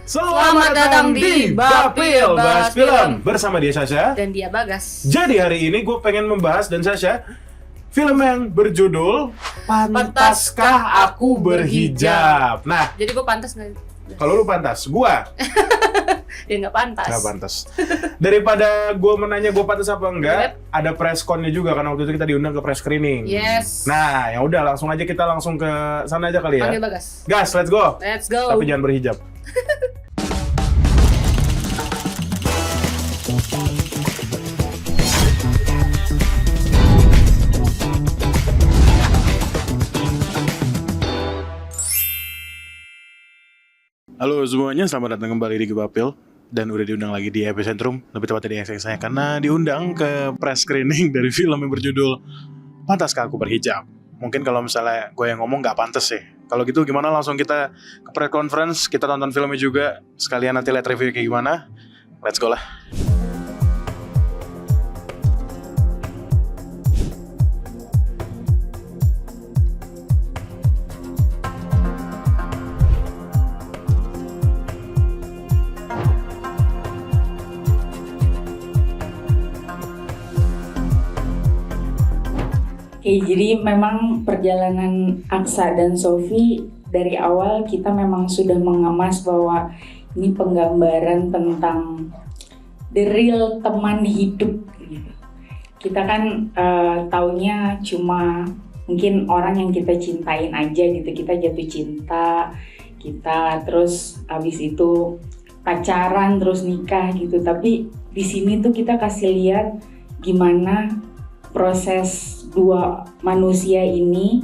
Selamat datang di Bapil Bahas Film bersama dia Sasha dan dia Bagas. Jadi hari ini gue pengen membahas dan Sasha film yang berjudul Pantaskah Aku Berhijab. Nah, jadi gue pantas nggak? kalau lu pantas, gua Dia nggak pantas. nggak pantas. Daripada gue menanya gue pantas apa enggak, ada press con-nya juga karena waktu itu kita diundang ke press screening. Yes. Nah, ya udah langsung aja kita langsung ke sana aja kali ya. Panggil Bagas. Gas, let's go. Let's go. Tapi jangan berhijab. Halo semuanya, selamat datang kembali di Bapil. Dan udah diundang lagi di Epicentrum, lebih tepatnya di XX saya, karena diundang ke press screening dari film yang berjudul Pantaskah Aku Berhijab. Mungkin kalau misalnya gue yang ngomong gak pantas sih. Kalau gitu gimana langsung kita ke press conference, kita tonton filmnya juga, sekalian nanti lihat review kayak gimana. Let's go lah. Oke, jadi memang perjalanan Aksa dan Sofi dari awal kita memang sudah mengemas bahwa ini penggambaran tentang the real teman hidup. Kita kan taunya cuma mungkin orang yang kita cintain aja gitu, kita jatuh cinta, kita terus habis itu pacaran terus nikah gitu. Tapi di sini tuh kita kasih lihat gimana proses dua manusia ini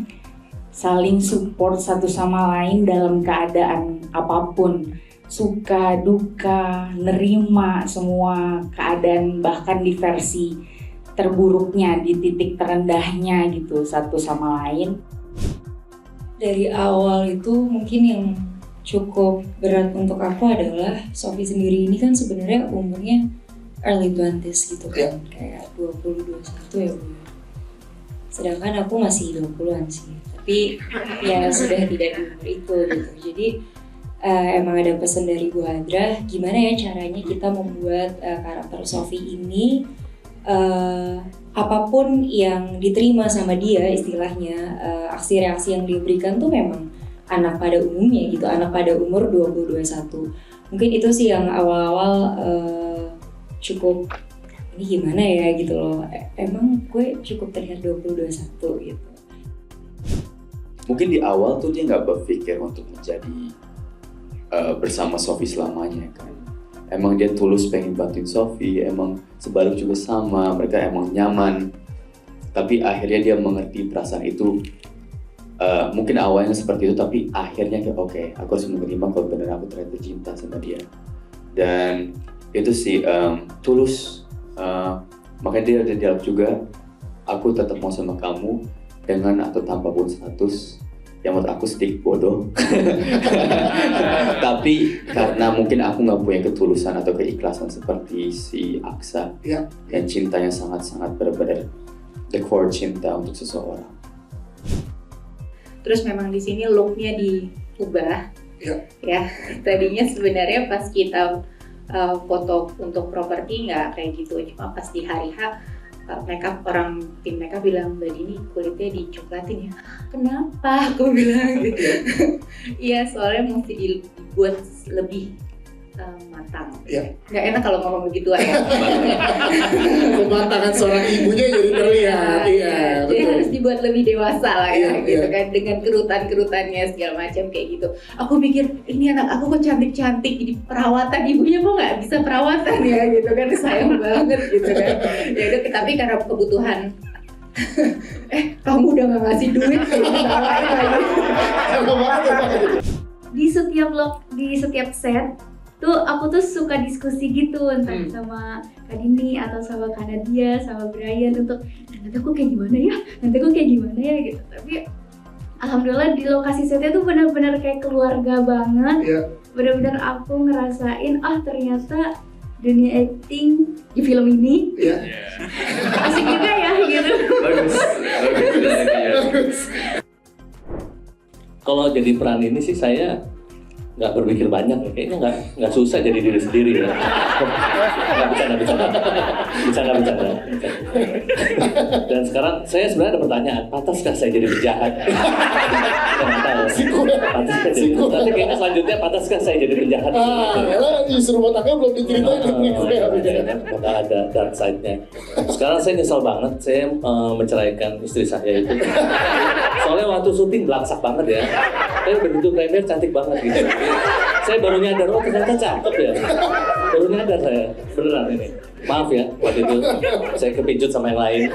saling support satu sama lain dalam keadaan apapun, suka, duka, nerima semua keadaan, bahkan di versi terburuknya, di titik terendahnya gitu satu sama lain. Dari awal itu mungkin yang cukup berat untuk aku adalah Sofi sendiri ini kan sebenarnya umurnya early 20s gitu kan, kayak 20-21 ya Bu. Sedangkan aku masih 20-an sih, tapi ya sudah tidak di umur itu gitu. Jadi emang ada pesan dari Bu Hadra, gimana ya caranya kita membuat karakter Sofi ini apapun yang diterima sama dia istilahnya, aksi reaksi yang diberikan tuh memang anak pada umumnya gitu, anak pada umur 20-21. Mungkin itu sih yang awal-awal cukup ini gimana ya gitu loh, emang gue cukup terlihat 20-21 gitu. Mungkin di awal tuh dia nggak berpikir untuk menjadi bersama Sofi selamanya kan. Emang dia tulus pengen bantuin Sofi, emang sebalik juga sama, mereka emang nyaman. Tapi akhirnya dia mengerti perasaan itu. Mungkin awalnya seperti itu, tapi akhirnya kayak oke, aku harus menerima kalau benar aku ternyata cinta sama dia. Dan itu sih tulus. Makanya dia ada dialog juga, aku tetap mau sama kamu dengan atau tanpa pun status, yang menurut aku sedikit bodoh. Tapi karena mungkin aku nggak punya ketulusan atau keikhlasan seperti si Aksa, yang cintanya sangat-sangat benar-benar the core cinta untuk seseorang. Terus memang di sini looknya diubah, ya. Tadinya sebenarnya pas kita foto untuk properti nggak kayak gitu, cuma pas di hari H tim makeup bilang Mbak Dini kulitnya dicoklatin ya. Kenapa? Aku bilang gitu. Iya, soalnya mesti dibuat lebih matang. Nggak enak kalau ngomong begitu ya. Kematangan seorang ibunya jadi terlihat. Jadi Betul. harus dibuat lebih dewasa lah ya, gitu Iya. kan, dengan kerutan-kerutannya segala macam kayak gitu. Aku pikir ini anak aku kok cantik-cantik, jadi perawatan ibunya kok nggak bisa perawatan ya gitu kan, sayang banget gitu kan. Ya udah, tapi karena kebutuhan kamu udah nggak ngasih duit ditawain lagi. Di setiap set tuh aku tuh suka diskusi gitu entah sama Kak Dini atau sama Kak Nadia, sama Brian untuk nanti aku kayak gimana ya gitu. Tapi alhamdulillah di lokasi setnya tuh benar-benar kayak keluarga banget. Benar-benar aku ngerasain ternyata dunia acting di film ini asik juga ya gitu. Kalau jadi peran ini sih saya nggak berpikir banyak, kayaknya nggak susah jadi diri sendiri ya. Nggak bercanda. Dan sekarang saya sebenarnya ada pertanyaan, pantaskah saya jadi penjahat? Nggak tahu. Pantaskah jadi, tapi kayaknya selanjutnya pantaskah saya jadi penjahat? Justru otaknya belum diceritain. Bakal ada dark side-nya. Sekarang saya nyesal banget, saya menceraikan istri saya itu. Soalnya waktu syuting belaksak banget ya. Saya begitu premier cantik banget gitu. Saya baru nyadar, oh ternyata cakep ya. Baru nyadar saya, beneran ini. Maaf ya, waktu itu saya kepincut sama yang lain.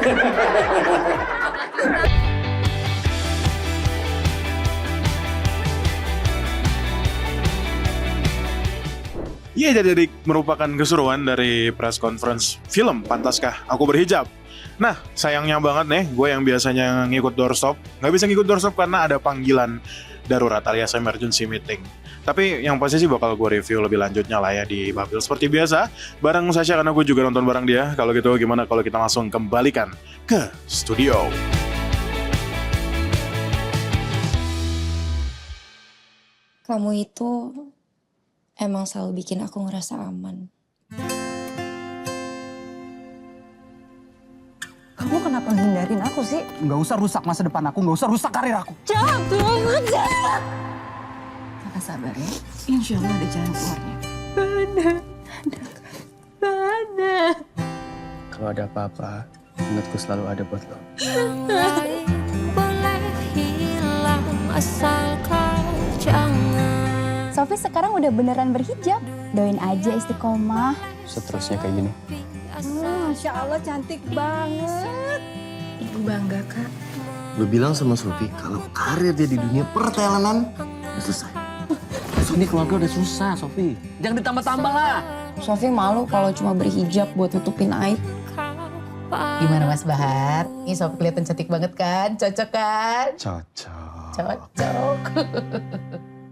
Iya, jadi merupakan keseruan dari press conference film Pantaskah Aku Berhijab. Nah, sayangnya banget nih, gue yang biasanya ngikut doorstop, nggak bisa ngikut doorstop karena ada panggilan darurat alias emergency meeting. Tapi yang pasti sih bakal gue review lebih lanjutnya lah ya di Bapil. Seperti biasa, bareng Sasha karena gue juga nonton bareng dia. Kalau gitu gimana kalau kita langsung kembalikan ke studio. Kamu itu emang selalu bikin aku ngerasa aman. Kamu kenapa ngehindarin aku sih? Nggak usah rusak masa depan aku, nggak usah rusak karir aku. Jahat banget, jahat! Kakak sabar ya, insya Allah ada jalan keluarnya. Ada. Kalau ada apa-apa, ingatku selalu ada buat lo. Boleh hilang asal kau jangan. Sofi sekarang udah beneran berhijab. Doain aja istiqomah. Seterusnya kayak gini. Masya Allah cantik banget. Ibu bangga, Kak. Gue bilang sama Sofi kalau karir dia di dunia pertelenan udah selesai. Ini keluarga udah susah, Sofi. Jangan ditambah-tambah lah. Sofi malu kalau cuma berhijab buat nutupin aib. Gimana Mas Bahar? Ini Sofi kelihatan cantik banget kan? Cocok kan? Cocok.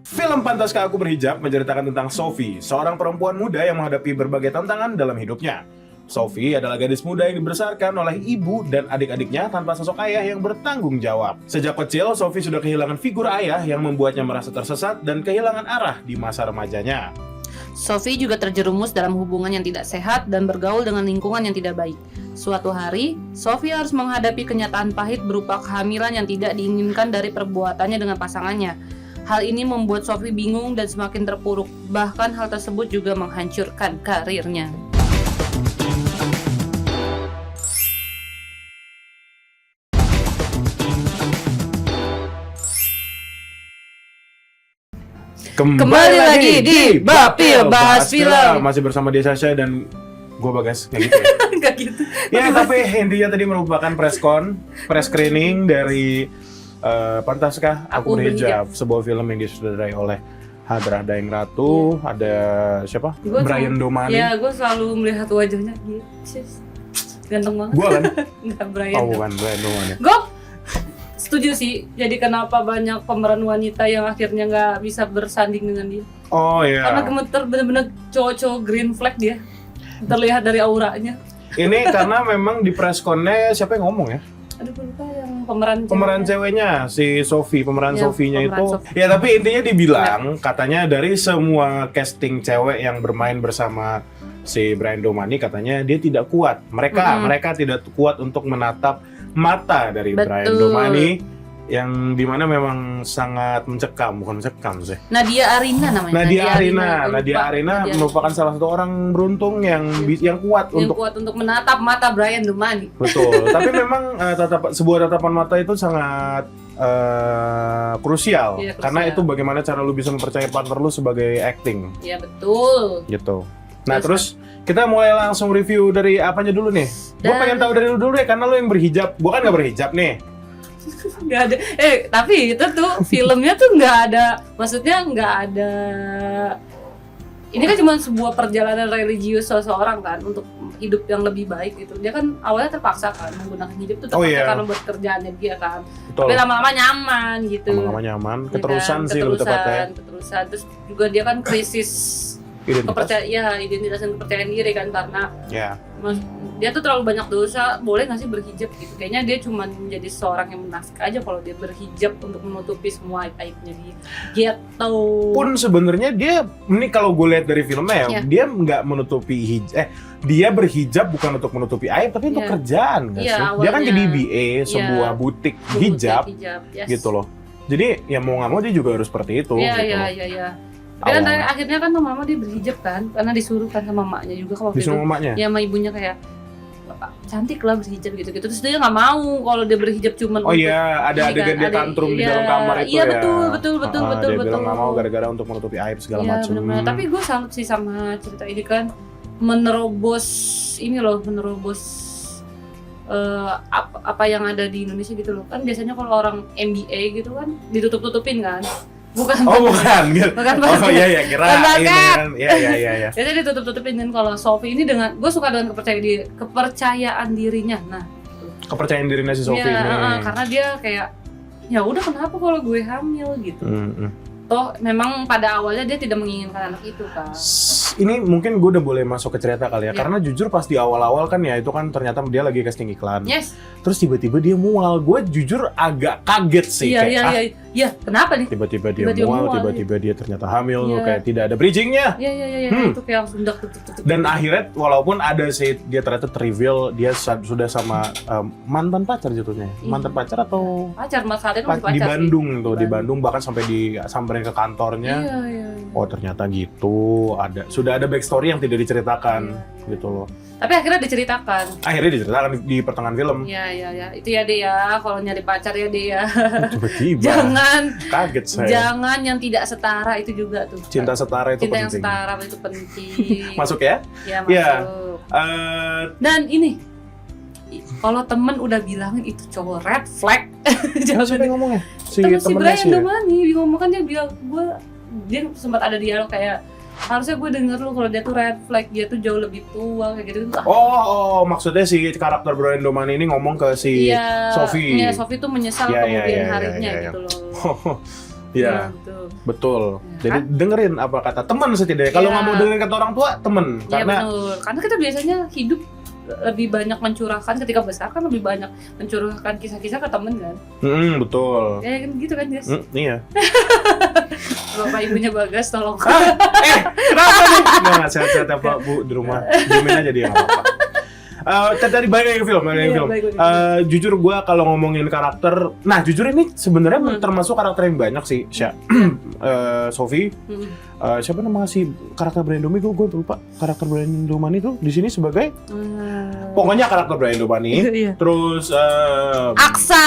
Film Pantaskah Aku Berhijab menceritakan tentang Sofi, seorang perempuan muda yang menghadapi berbagai tantangan dalam hidupnya. Sofi adalah gadis muda yang dibesarkan oleh ibu dan adik-adiknya tanpa sosok ayah yang bertanggung jawab. Sejak kecil, Sofi sudah kehilangan figur ayah yang membuatnya merasa tersesat dan kehilangan arah di masa remajanya. Sofi juga terjerumus dalam hubungan yang tidak sehat dan bergaul dengan lingkungan yang tidak baik. Suatu hari, Sofi harus menghadapi kenyataan pahit berupa kehamilan yang tidak diinginkan dari perbuatannya dengan pasangannya. Hal ini membuat Sofi bingung dan semakin terpuruk. Bahkan hal tersebut juga menghancurkan karirnya. Kembali lagi di Bapil Bahas Film. Masih bersama dia Sasha dan gue Bagas, kayak gitu ya? Gak gitu. Ya, tapi intinya tadi merupakan press screening dari Pantaskah Aku Berhijab, sebuah film yang disutradarai oleh Hadra Daeng Ratu, ada siapa? Brian Domani. Ya, gue selalu melihat wajahnya gitu. Ganteng banget. Gue kan? Enggak, Brian. Oh, bukan Brian Domani. Gue setuju sih. Jadi kenapa banyak pemeran wanita yang akhirnya nggak bisa bersanding dengan dia? Oh iya. Karena gemeter bener-bener cowok-cowok green flag dia. Terlihat dari auranya. Ini karena memang di press con-nya siapa yang ngomong ya? Aduh, lupa yang pemeran ceweknya, si Sofi, pemeran Ya, Sofinya pemeran itu. Sofi. Ya, tapi intinya dibilang katanya dari semua casting cewek yang bermain bersama si Brian Domani katanya dia tidak kuat. Mereka tidak kuat untuk menatap mata dari Brian Domani yang dimana memang sangat bukan mencekam sih. Nadia Arina namanya. Nadia Arina merupakan salah satu orang beruntung yang kuat yang kuat untuk menatap mata Brian Domani. Betul. Tapi memang sebuah tatapan mata itu sangat krusial. Iya, Karena itu bagaimana cara lu bisa mempercayai partner lu sebagai acting. Iya, betul. Gitu. Nah, terus kita mulai langsung review dari apanya dulu nih. Gue pengen tahu dari lu dulu deh, karena lu yang berhijab. Gue kan gak berhijab nih. Nggak ada. Tapi itu tuh filmnya tuh nggak ada. Maksudnya nggak ada. Ini kan cuma sebuah perjalanan religius seseorang kan untuk hidup yang lebih baik gitu. Dia kan awalnya terpaksa kan menggunakan hijab tuh terpaksa karena buat kerjaannya dia kan. Betul. Tapi lama-lama nyaman gitu. Lama-lama nyaman. Keterusan Ya kan? sih lebih tepatnya. Keterusan. Terus juga dia kan krisis identitas dan kepercayaan diri kan, karena Ya. dia tuh terlalu banyak dosa, boleh nggak sih berhijab gitu? Kayaknya dia cuma menjadi seorang yang munafik aja kalau dia berhijab untuk menutupi semua aib-aibnya dia. Gitu. Pun sebenarnya dia, ini kalau gue lihat dari filmnya ya, dia nggak menutupi dia berhijab bukan untuk menutupi aib, tapi untuk kerjaan nggak sih? Dia kan jadi BA sebuah butik hijab, gitu loh. Jadi ya mau nggak mau dia juga harus seperti itu. Iya. Tapi kan akhirnya kan lama-lama dia berhijab kan, karena disuruh kan sama maknya juga kalau disuruh sama maknya? Ya sama ibunya kayak cantik lah berhijab gitu-gitu. Terus dia nggak mau kalau dia berhijab cuman ada adegan dia tantrum di dalam kamar itu ya. Iya betul. Dia bilang nggak mau gara-gara untuk menutupi aib segala macam. Bener-bener. Tapi gue salut sih sama cerita ini kan, menerobos apa yang ada di Indonesia gitu loh. Kan biasanya kalau orang MBA gitu kan ditutup-tutupin kan. Bukan. Gitu. Iya, kirain. Iya. Jadi ditutup-tutupin. Dan kalau Sophie ini gue suka dengan kepercayaan dirinya. Nah, kepercayaan dirinya si Sophie ini. Karena dia kayak ya udah kenapa kalau gue hamil gitu. Toh memang pada awalnya dia tidak menginginkan anak itu kan. Ini mungkin gue udah boleh masuk ke cerita kali ya, karena jujur pas di awal-awal kan ya itu kan ternyata dia lagi casting iklan. Terus tiba-tiba dia mual, gue jujur agak kaget sih. Iya, kenapa nih? Tiba-tiba dia mual, tiba-tiba dia ternyata hamil, kayak tidak ada bridgingnya. Iya, itu kayak langsung Dan akhirnya walaupun ada sih dia ternyata reveal dia sudah sama mantan pacar jatuhnya. Mantan pacar atau pacar, Mas Khalid masih pacar di Bandung sih. Tuh, di Bandung bahkan sampai disamperin ke kantornya. Iya. Oh ternyata gitu, sudah ada backstory yang tidak diceritakan gitu loh. Tapi akhirnya diceritakan di pertengahan film. Iya, itu ya dia ya, kalau nyari pacar ya dia. Tiba-tiba. Jangan kaget saya. Jangan yang tidak setara itu juga tuh. Cinta setara itu penting. Cinta yang setara itu penting. Masuk ya? Iya, masuk. Dan ini, kalau temen udah bilangin itu cowok red flag. Jangan sampai ngomongnya. Si Brian Domani ngomong kan, dia bilang dia sempat ada dialog kayak harusnya gue denger lu kalau dia tuh red flag, dia tuh jauh lebih tua kayak gitu. Maksudnya si karakter Brian Domani ini ngomong ke si Sophie. Iya, Sophie tuh menyesal kemudian harinya gitu loh. Iya, betul. Jadi dengerin apa kata teman setidaknya. Kalau nggak mau dengerin kata orang tua, temen. Karena kita biasanya hidup lebih banyak mencurahkan, ketika besar kan lebih banyak mencurahkan kisah-kisah ke temen kan. Betul. Ya kan gitu kan, Jess. Iya. Bapak ibunya Bagas tolong. Kenapa nih? Nggak, sehat-sehat ya Pak Bu di rumah. Diemin aja dia, nggak apa-apa. Tadi balik lagi ke film. Jujur gue kalau ngomongin karakter, nah jujur ini sebenarnya termasuk karakter yang banyak sih, Sophie. Siapa nama si karakter Brian Domani? Gue lupa. Karakter Brian Domani tuh di sini sebagai pokoknya karakter Brian Domani. Terus Aksa.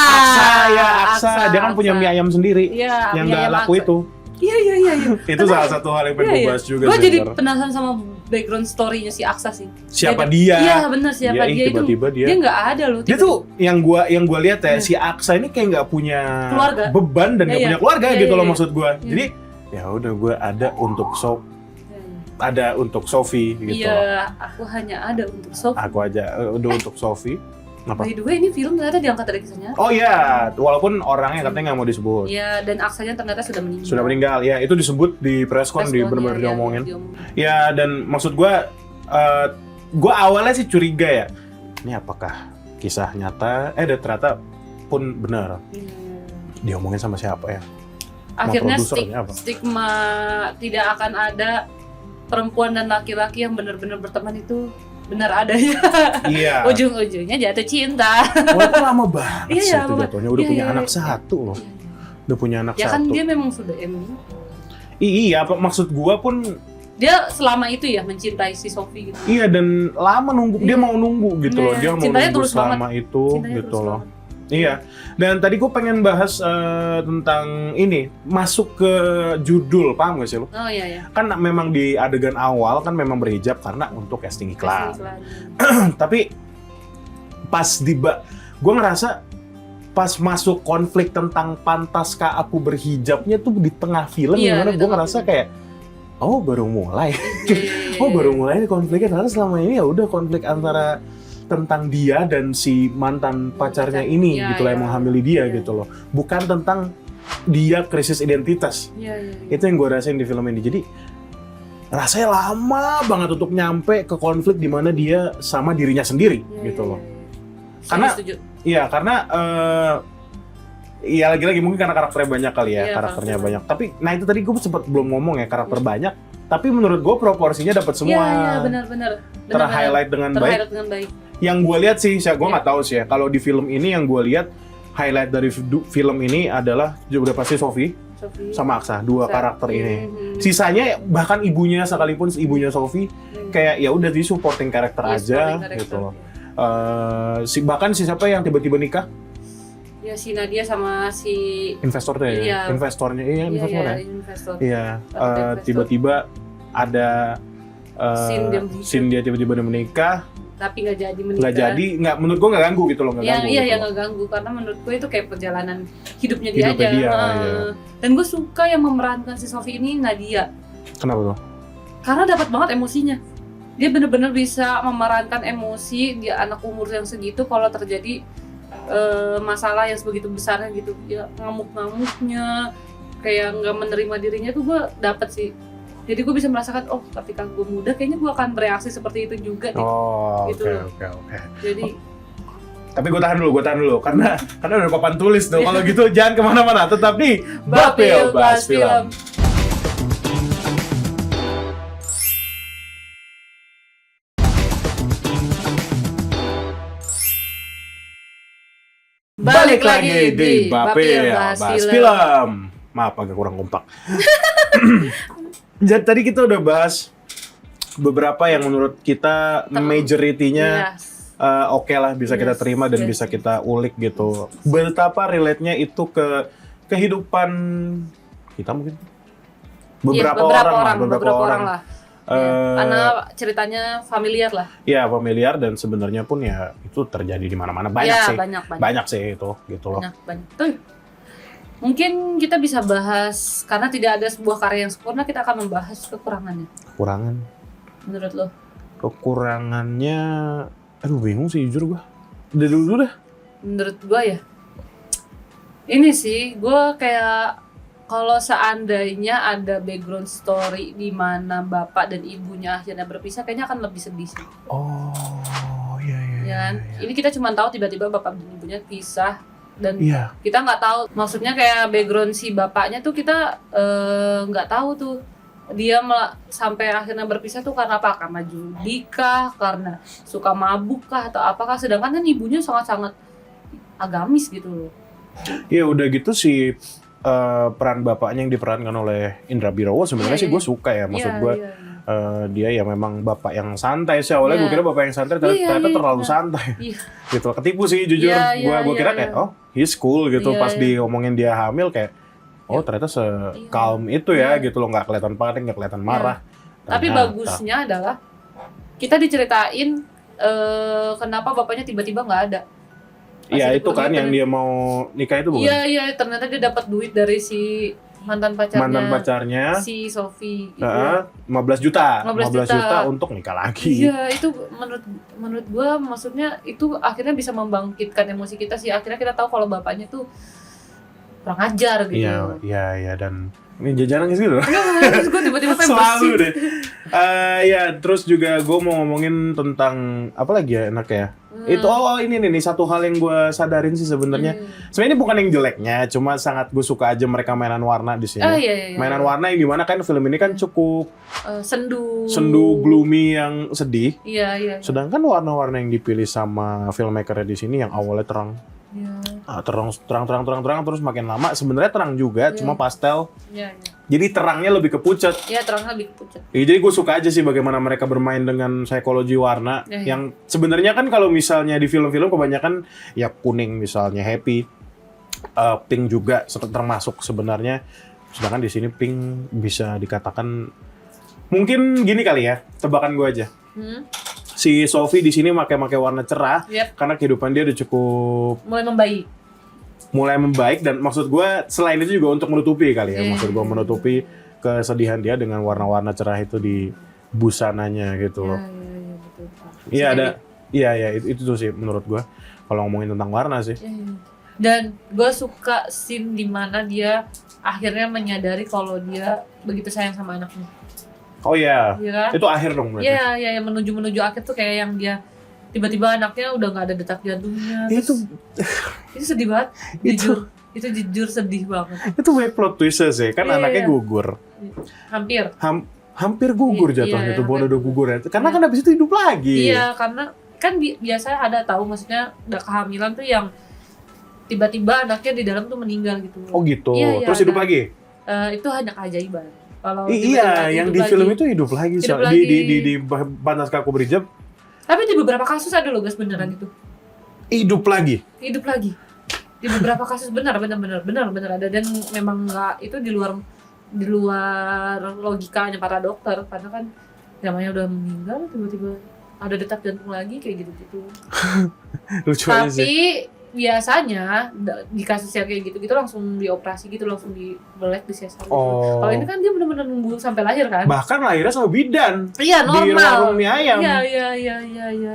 Dia kan punya mie ayam sendiri yang nggak laku itu. Iya. Itu salah satu hal yang pengen gue bahas juga. Gue jadi penasaran sama background story-nya si Aksa sih. Siapa dia? Iya benar, siapa dia itu. Tiba-tiba dia nggak ada loh. Dia tuh yang gue lihat ya, si Aksa ini kayak nggak punya keluarga. Beban dan nggak punya keluarga gitu loh maksud gue. Jadi ya udah gue ada untuk Sophie gitu. Iya, aku hanya ada untuk Sophie. Aku aja udah untuk Sophie. Apa? By the way, ini film ternyata diangkat dari kisah nyata. Oh iya, walaupun orangnya katanya nggak mau disebut. Iya, dan Aksanya ternyata sudah meninggal. Sudah meninggal, ya itu disebut di preskon benar-benar diomongin. Ya dan maksud gue awalnya sih curiga ya, ini apakah kisah nyata? Dan ternyata pun benar. Diomongin sama siapa ya? Akhirnya stigma tidak akan ada perempuan dan laki-laki yang benar-benar berteman itu benar adanya. Iya. Ujung-ujungnya jatuh cinta. Walaupun lama banget sih itu jatuhnya. Udah punya anak satu loh. Udah punya anak satu. Ya kan dia memang sudah MVP. Iya, maksud gua pun dia selama itu ya mencintai si Sophie gitu. Iya, dan lama nunggu, dia mau nunggu gitu loh. Dia mau nunggu selama itu gitu loh. Iya, dan tadi gue pengen bahas tentang ini, masuk ke judul, paham gak sih lo? Oh iya. Kan memang di adegan awal kan memang berhijab karena untuk casting iklan. Tapi pas gue ngerasa pas masuk konflik tentang pantaskah aku berhijabnya tuh di tengah film, gimana gue ngerasa kayak baru mulai. Baru mulai nih konfliknya, karena selama ini ya udah konflik antara tentang dia dan si mantan pacarnya ini gitu loh, yang menghamili dia gitu loh, bukan tentang dia krisis identitas. Itu yang gue rasain di film ini. Jadi rasanya lama banget untuk nyampe ke konflik di mana dia sama dirinya sendiri gitu loh. Karena iya karena iya lagi-lagi mungkin karena karakternya banyak kali ya, karakternya banyak. Tapi nah itu tadi gue sempat belum ngomong ya, karakter banyak. Tapi menurut gue proporsinya dapat semua. Iya benar-benar. Terhighlight dengan baik. Yang gue lihat sih, gue nggak tahu sih ya. Kalau di film ini yang gue lihat highlight dari film ini adalah juga pasti Sophie sama Aksa, dua karakter ini. Sisanya bahkan ibunya sekalipun ibunya Sophie kayak ya udah di supporting karakter aja gitu loh. Bahkan si siapa yang tiba-tiba nikah? Ya si Nadia sama si investornya iya. Investornya investor. Iya, tiba-tiba ada scene dia tiba-tiba menikah. Tapi nggak jadi menikah. Nggak jadi, menurut gua nggak ganggu gitu loh, nggak ganggu. Iya, gitu. nggak ganggu karena menurut gua itu kayak perjalanan hidupnya dia aja. Iya. Dan gue suka yang memerankan si Sophie ini Nadia. Kenapa tuh? Karena dapat banget emosinya. Dia bener-bener bisa memerankan emosi dia anak umur yang segitu kalau terjadi masalah yang sebegitu besarnya gitu. Dia ngamuk-ngamuknya, kayak nggak menerima dirinya tuh gue dapet sih. Jadi gue bisa merasakan, oh ketika gue muda kayaknya gue akan bereaksi seperti itu juga nih. Gitu Oke. Jadi tapi gue tahan dulu karena udah papan tulis tuh. Kalau gitu jangan kemana-mana, tetap di Bapil Bahas Film. Balik lagi di Bapil Bahas Film. Maaf agak kurang kompak. Jadi tadi kita udah bahas beberapa yang menurut kita majority-nya oke lah, bisa kita terima dan bisa kita ulik gitu. Betapa relate-nya itu ke kehidupan kita mungkin. Beberapa orang lah. Karena ceritanya familiar lah. Iya, familiar dan sebenarnya pun ya itu terjadi di mana-mana, banyak sih. Banyak sih itu gitu loh. Banyak. Tuh. Mungkin kita bisa bahas, karena tidak ada sebuah karya yang sempurna, kita akan membahas kekurangannya. Kekurangan? Menurut lo? Kekurangannya, aduh bingung sih jujur gue. Udah dulu dah. Menurut gue ya, ini sih, gue kayak kalau seandainya ada background story di mana bapak dan ibunya akhirnya berpisah, kayaknya akan lebih sedih sih. Oh, iya. Ya, ini kita cuma tahu tiba-tiba bapak dan ibunya pisah. Dan iya. Kita nggak tahu, maksudnya kayak background si bapaknya tuh kita nggak tahu tuh dia sampai akhirnya berpisah tuh karena apa? Karena judi kah? Karena suka mabuk kah? Atau apakah? Sedangkan kan ibunya sangat-sangat agamis gitu loh. Iya udah gitu si peran bapaknya yang diperankan oleh Indra Birowo sebenarnya sih gue suka ya, maksud gue. Dia ya memang bapak yang santai sih awalnya. Gue kira bapak yang santai ternyata terlalu santai gitu, ketipu sih jujur. Gue kira kayak oh he's cool gitu. Pas diomongin dia hamil kayak oh ternyata calm itu ya gitu loh, nggak kelihatan panik, nggak kelihatan marah. Tapi bagusnya adalah kita diceritain kenapa bapaknya tiba-tiba nggak ada. Iya itu kan yang dia mau nikah itu bukan? Iya ternyata dia dapat duit dari si mantan pacarnya si Sophie gitu. 15 juta untuk nikah lagi. Iya itu menurut gue maksudnya itu akhirnya bisa membangkitkan emosi kita sih. Akhirnya kita tahu kalau bapaknya tuh kurang ajar gitu. Iya dan ini jajanan gitu loh. Terus gue tiba-tiba pengen selalu deh. Ya terus juga gue mau ngomongin tentang apa lagi ya enak ya. Itu ini nih satu hal yang gue sadarin sih sebenarnya. Sebenarnya ini bukan yang jeleknya, cuma sangat gue suka aja mereka mainan warna di sini. Iya. Mainan warna yang dimana kan film ini kan cukup sendu gloomy yang sedih. Iya. Sedangkan warna-warna yang dipilih sama filmmaker di sini yang awalnya terang. Terang terus makin lama sebenarnya terang juga, cuma pastel. Jadi terangnya lebih kepucat. Iya, terangnya lebih kepucat. Jadi gue suka aja sih bagaimana mereka bermain dengan psikologi warna yang sebenarnya kan kalau misalnya di film-film kebanyakan ya kuning misalnya happy, pink juga termasuk sebenarnya. Sedangkan di sini pink bisa dikatakan mungkin gini kali ya, tebakan gue aja. Si Sophie di sini pakai warna cerah karena kehidupan dia udah cukup mulai membaik dan maksud gue selain itu juga untuk menutupi kali ya, maksud gue menutupi kesedihan dia dengan warna-warna cerah itu di busananya gitu loh. Iya itu tuh sih menurut gue kalau ngomongin tentang warna sih. Dan gue suka scene dimana dia akhirnya menyadari kalau dia begitu sayang sama anaknya. Oh iya. Iya kan? Itu akhir dong berarti. Iya, yang menuju akhir tuh kayak yang dia tiba-tiba anaknya udah nggak ada detak jantungnya. Itu sedih banget. Itu jujur sedih banget. Itu banyak plot twist sih, kan anaknya gugur. Hampir gugur jatuhnya tuh, udah gugur ya. Karena kan habis itu hidup lagi. Iya, karena kan biasanya ada tahu maksudnya udah kehamilan tuh yang tiba-tiba anaknya di dalam tuh meninggal gitu. Oh gitu. Iya, terus hidup lagi? Itu hanya keajaiban. Kalau iya, yang di film itu hidup lagi. Di Pantas Kaku Berhijab. Tapi di beberapa kasus ada loh guys beneran itu. Hidup lagi. Di beberapa kasus benar ada, dan memang nggak, itu di luar logikanya para dokter, karena kan namanya udah meninggal tiba-tiba ada detak jantung lagi kayak gitu. Lucu aja sih. Tapi biasanya di kasus yang kayak gitu langsung dioperasi gitu, langsung dibelek, disesar gitu. Kalau ini kan dia benar-benar nunggu sampai lahir kan. Bahkan lahirnya sama bidan. Iya, normal. Di warung mie ayam. Iya.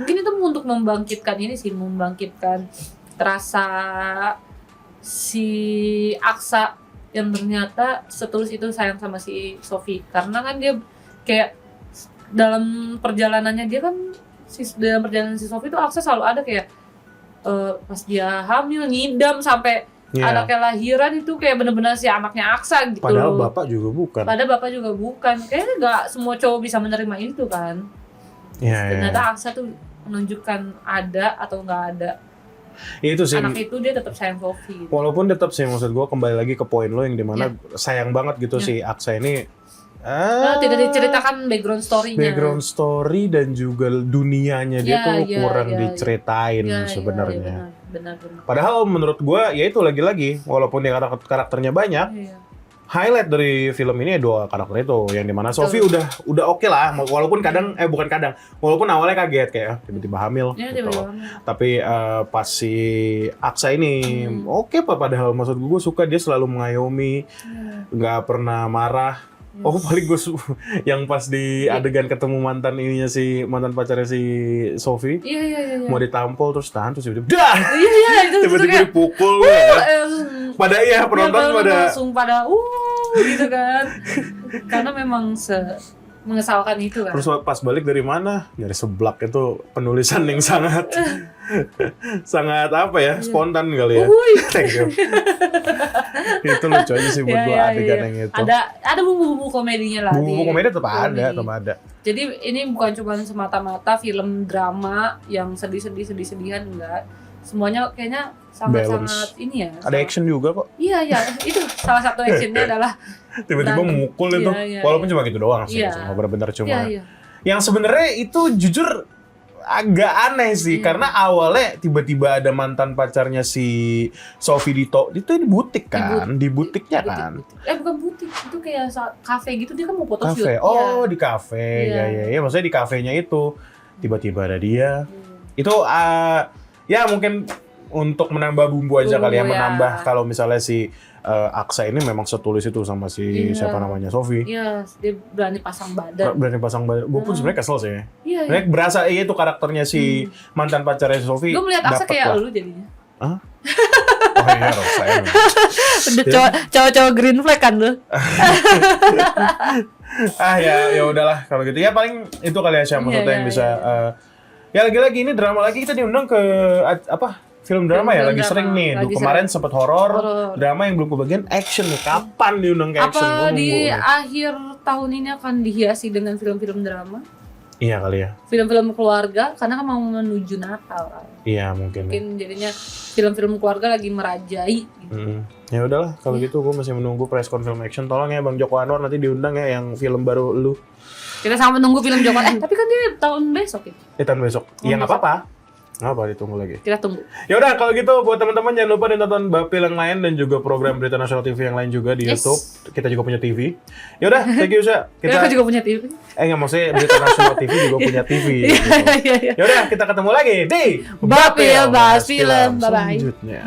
Mungkin itu untuk membangkitkan rasa si Aksa yang ternyata setulus itu sayang sama si Sophie, karena kan dia kayak dalam perjalanannya dia kan dalam perjalanan si Sophie itu Aksa selalu ada kayak pas dia hamil ngidam sampai anaknya lahiran, itu kayak bener-bener si anaknya Aksa gitu. Padahal bapak juga bukan. Kayaknya nggak semua cowok bisa menerima itu kan. Ternyata Aksa tuh menunjukkan ada atau nggak ada. Itu sih. Anak itu dia tetap sayang Sophie. Gitu. Walaupun tetap sih, maksud gue kembali lagi ke poin lo yang dimana sayang banget gitu si Aksa ini. Tidak diceritakan background story-nya. Background story dan juga dunianya dia tuh kurang diceritain sebenarnya. Benar. Padahal menurut gue ya itu lagi-lagi, walaupun dia karakternya banyak, highlight dari film ini dua karakter itu, yang dimana Sophie udah oke lah, walaupun walaupun awalnya kaget kayak tiba-tiba hamil. Gitu. Tapi pas si Aksa ini oke padahal maksud gue suka dia selalu mengayomi, nggak pernah marah. Oh paling gue yang pas di adegan ketemu mantan pacarnya si Sophie. Iya. Mau ditampol terus tiba-tiba dah. Iya itu tiba-tiba dipukul. Pada penonton langsung pada gitu kan. Karena memang mengesalkan itu kan. Terus pas balik dari mana? Dari seblak, itu penulisan yang sangat spontan kali ya. Thank you. Itu lucu aja sih buat gue adegan yang itu. Ada bumbu-bumbu komedinya lah. Bumbu komedi tetap ada. Jadi ini bukan cuma semata-mata film drama yang sedih-sedihan, enggak. Semuanya kayaknya sangat ini ya. Ada action juga kok. Iya, itu salah satu actionnya adalah tiba-tiba memukul itu. Walaupun cuma gitu doang sih, cuma benar-benar cuma. Yang sebenarnya itu jujur agak aneh sih, karena awalnya tiba-tiba ada mantan pacarnya si Sophie itu di butik kan, di butiknya kan. Bukan butik, itu kayak kafe gitu, dia kan mau foto shoot. Oh di kafe, ya maksudnya di kafenya itu tiba-tiba ada dia. Itu ya mungkin untuk menambah bumbu aja kali ya, menambah kalau misalnya si Aksa ini memang setulus itu sama si siapa namanya Sophie. Iya, dia berani pasang badan. Gue pun sebenarnya kesel sih. Iya. Berasa itu karakternya si mantan pacarnya Sophie. Gue melihat Aksa kayak lu jadinya. Hah? Oh iya, Rosa ya. Udah cowok-cowok green flag kan lu. Ya udahlah kalau gitu. Ya paling itu kali ya Syam, maksudnya yang bisa ya lagi-lagi ini drama lagi, kita diundang ke film drama ya, lagi sering nih. Kemarin sempet horor, drama yang belum kebagian action nih. Kapan diundang ke action? Apa di akhir tahun ini akan dihiasi dengan film-film drama? Iya kali ya. Film-film keluarga, karena kan mau menuju Natal kan. Iya mungkin. Jadinya film-film keluarga lagi merajai. Gitu. Ya udahlah kalau gitu, gue masih menunggu press con film action. Tolong ya Bang Joko Anwar nanti diundang ya yang film baru lu. Kita sama menunggu film Joko. Tapi kan dia tahun besok ya. Tahun besok. Iya nggak apa-apa. Apa ditunggu lagi? Kita tunggu. Ya udah kalau gitu buat teman-teman jangan lupa nonton Bapil yang lain dan juga program Berita Nasional TV yang lain juga di YouTube. Kita juga punya TV. Ya udah, thank you Sya. Kita juga punya TV. Enggak, maksudnya Berita Nasional TV juga punya TV. Gitu. Ya udah, kita ketemu lagi di Bapil bahas film. Bye bye. Selanjutnya.